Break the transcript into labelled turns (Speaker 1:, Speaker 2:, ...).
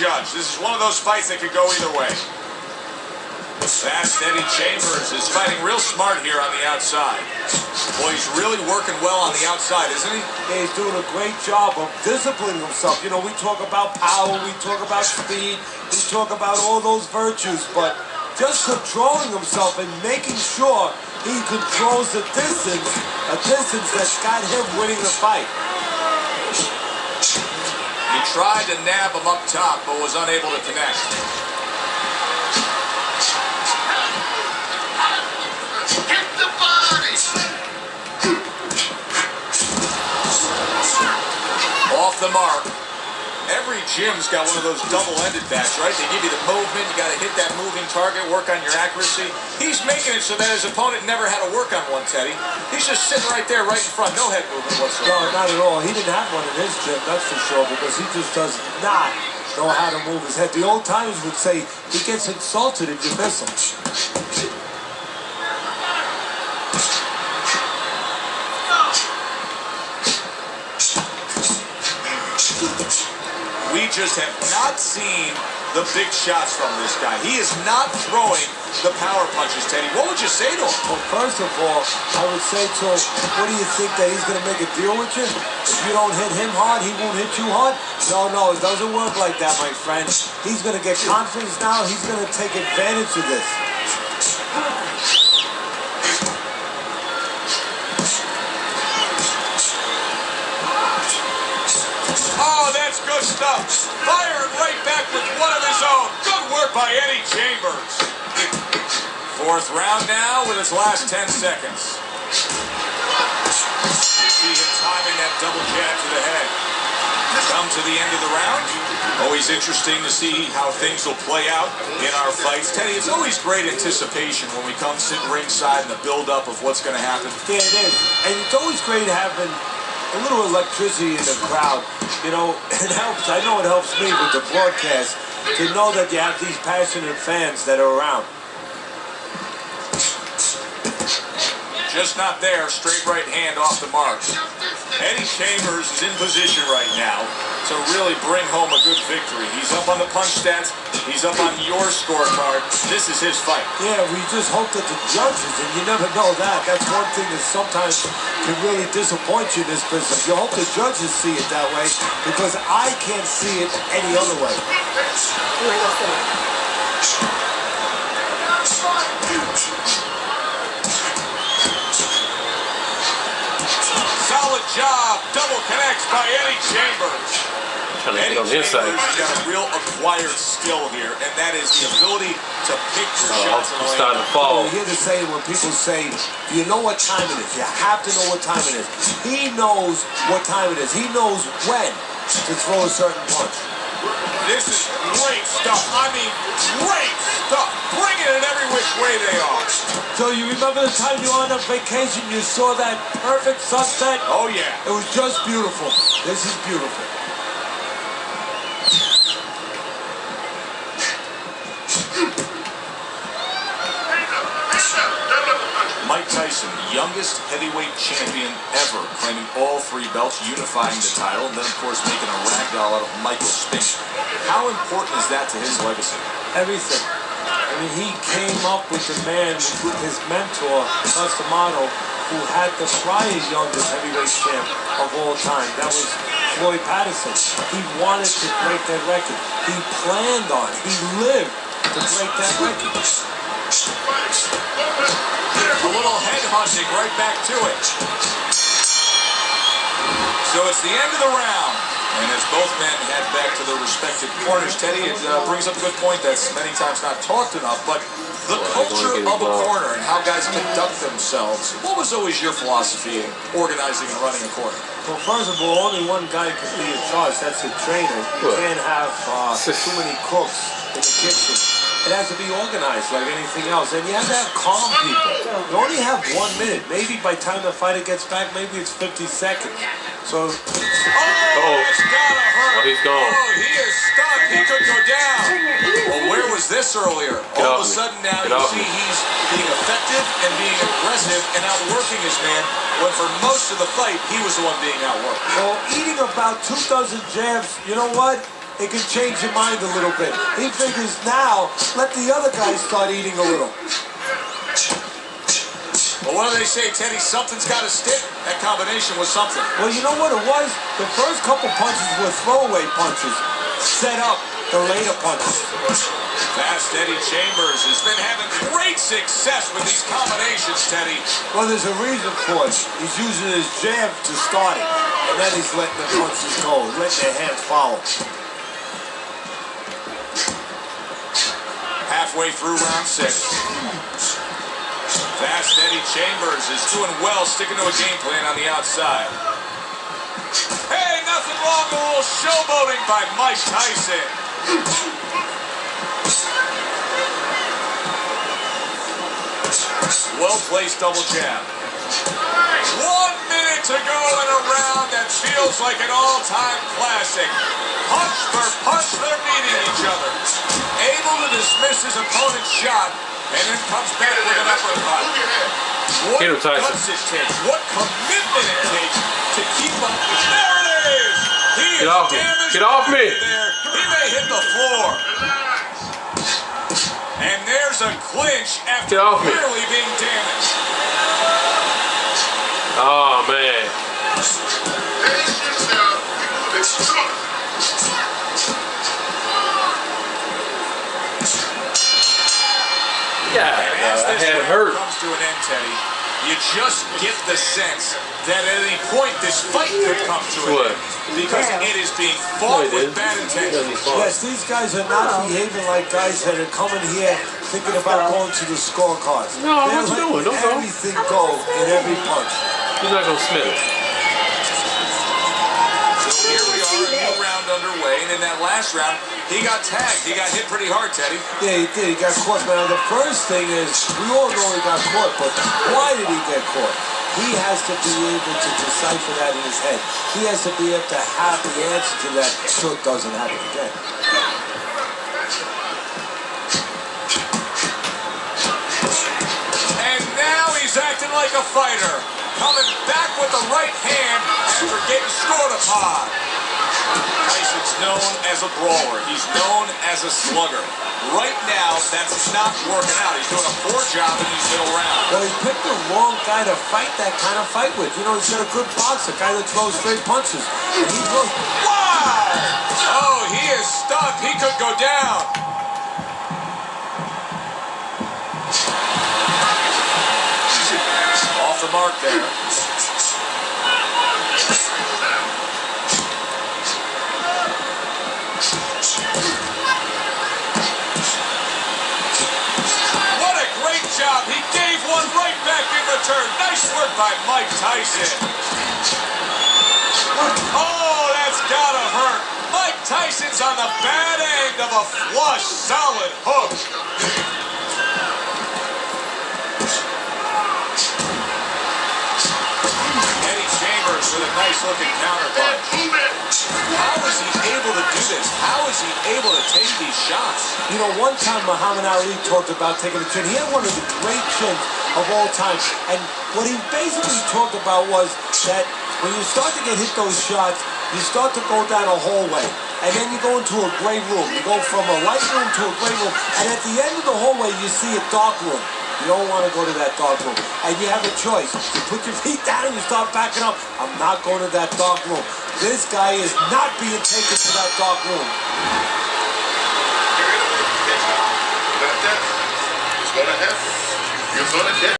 Speaker 1: judge. This is one of those fights that could go either way. Fast Eddie Chamers is fighting real smart here on the outside. Boy, he's really working well on the outside, isn't he?
Speaker 2: Yeah, he's doing a great job of disciplining himself. You know, we talk about power, we talk about speed, we talk about all those virtues, but just controlling himself and making sure he controls the distance, a distance that's got him winning the fight.
Speaker 1: He tried to nab him up top, but was unable to connect.
Speaker 3: Hit the body!
Speaker 1: Off the mark. Every gym's got one of those double-ended bats, right? They give you the movement, you got to hit that moving target, work on your accuracy. He's making it so that his opponent never had to work on one, Teddy. He's just sitting right there, right in front, no head movement whatsoever.
Speaker 2: No, not at all. He didn't have one in his gym, that's for sure, because he just does not know how to move his head. The old timers would say he gets insulted if you miss him.
Speaker 1: We just have not seen the big shots from this guy. He is not throwing the power punches, Teddy. What would you say to him?
Speaker 2: Well, first of all, I would say to him, what do you think, that he's going to make a deal with you? If you don't hit him hard, he won't hit you hard? No, it doesn't work like that, my friend. He's going to get confidence now. He's going to take advantage of this.
Speaker 1: Oh, that's good stuff. Firing right back with one of his own. Good work by Eddie Chamers. Fourth round now with his last 10 seconds. You see him timing that double jab to the head. Come to the end of the round. Always interesting to see how things will play out in our fights. Teddy, it's always great anticipation when we come sit ringside and the build-up of what's going to happen.
Speaker 2: Yeah, it is. And it's always great having a little electricity in the crowd. You know, it helps. I know it helps me with the broadcast to know that you have these passionate fans that are around.
Speaker 1: Just not there. Straight right hand off the mark. Eddie Chamers is in position right now to really bring home a good victory. He's up on the punch stats. He's up on your scorecard. This is his fight.
Speaker 2: Yeah, we just hope that the judges, and you never know that. That's one thing that sometimes can really disappoint you in this business. You hope the judges see it that way, because I can't see it any other way.
Speaker 1: Solid job. Double connects by Eddie Chambers.
Speaker 4: Trying to get on the inside.
Speaker 1: He's got a real acquired skill here, and that is the ability to pick your shots.
Speaker 4: He's starting to fall.
Speaker 2: You hear the saying when people say, do you know what time it is? You have to know what time it is. He knows what time it is. He knows when to throw a certain punch.
Speaker 1: This is great stuff. I mean, great stuff. Bringing it every which way they are.
Speaker 2: So you remember the time you were on a vacation, you saw that perfect sunset?
Speaker 1: Oh, yeah.
Speaker 2: It was just beautiful. This is beautiful.
Speaker 1: Mike Tyson, the youngest heavyweight champion ever, claiming all three belts, unifying the title, and then, of course, making a ragdoll out of Michael Spink. How important is that to his legacy?
Speaker 2: Everything. I mean, he came up with the man, his mentor, Customato, who had the prior youngest heavyweight champ of all time. That was Floyd Patterson. He wanted to break that record. He planned on it. He lived to break that record.
Speaker 1: A little head hunting right back to it. So it's the end of the round. And as both men head back to their respective corners, Teddy, it brings up a good point that's many times not talked enough, but the culture of a corner and how guys conduct themselves. What was always your philosophy in organizing and running a corner?
Speaker 2: Well, first of all, only one guy can be in charge. That's the trainer. You can't have too many cooks in the kitchen. It has to be organized like anything else. And you have to have calm people. You only have 1 minute. Maybe by the time the fighter gets back, maybe it's 50 seconds. So...
Speaker 1: It's gotta hurt.
Speaker 4: Oh, he's gone.
Speaker 1: Oh, he is stunned. He could go down. Well, where was this earlier? All of a sudden now you see he's being effective and being aggressive and outworking his man, when for most of the fight, he was the one being outworked.
Speaker 2: Well, eating about 2 dozen jabs, you know what? it can change your mind a little bit. He figures now, let the other guy start eating a little.
Speaker 1: Well, what do they say, Teddy? Something's got to stick. That combination was something.
Speaker 2: Well, you know what it was? The first couple punches were throwaway punches. Set up the later punches.
Speaker 1: Fast Eddie Chambers has been having great success with these combinations, Teddy.
Speaker 2: Well, there's a reason for it. He's using his jab to start it. And then he's letting the punches go, letting their hands follow.
Speaker 1: Halfway through round 6. Fast Eddie Chambers is doing well, sticking to a game plan on the outside. Hey, nothing wrong with a little showboating by Mike Tyson. Well-placed double jab. 1 minute to go in a round that feels like an all-time classic. Punch for punch, they're meeting each other. Able to dismiss his opponent's shot, and then comes back with an uppercut. What guts it takes, what commitment it takes to keep up. There it is! He
Speaker 4: Get off me! Get off me!
Speaker 1: There. He may hit the floor. And there's a clinch after clearly being damaged.
Speaker 4: Oh, man. Yeah, I had him hurt.
Speaker 1: Comes to an end, Teddy. You just get the sense that at any point this fight could come to an end because it is being fought with bad intentions.
Speaker 2: Yes, these guys are not behaving like guys that are coming here thinking about going to the scorecards.
Speaker 4: No, what's he doing? Don't go.
Speaker 2: Everything go in every punch.
Speaker 4: He's not gonna smith it.
Speaker 1: So here we are, a new round underway, and in that last round, he got tagged. He got hit pretty hard, Teddy.
Speaker 2: Yeah, he did. He got caught. Now, the first thing is, we all know he got caught, but why did he get caught? He has to be able to decipher that in his head. He has to be able to have the answer to that so it doesn't happen again.
Speaker 1: And now he's acting like a fighter. Coming back with the right hand after getting scored upon. Tyson's known as a brawler. He's known as a slugger. Right now, that's not working out. He's doing a poor job in these middle rounds.
Speaker 2: Well, he picked the wrong guy to fight that kind of fight with. You know, he's got a good boxer, a guy that throws straight punches. And he throws...
Speaker 1: Wow! Oh, he is stunned. He could go down. Off the mark there. Job. He gave one right back in return. Nice work by Mike Tyson. Oh, that's gotta hurt. Mike Tyson's on the bad end of a flush, solid hook. Eddie Chambers with a nice looking counter punch. How is he able to do this? How is he able to take these shots?
Speaker 2: You know, one time Muhammad Ali talked about taking a chin. He had one of the great chins of all time. And what he basically talked about was that when you start to get hit those shots, you start to go down a hallway. And then you go into a gray room. You go from a light room to a gray room. And at the end of the hallway, you see a dark room. You don't want to go to that dark room. And you have a choice. You put your feet down and you start backing up. I'm not going to that dark room. This guy is not being taken to that dark room.
Speaker 3: It's gonna happen. You're gonna get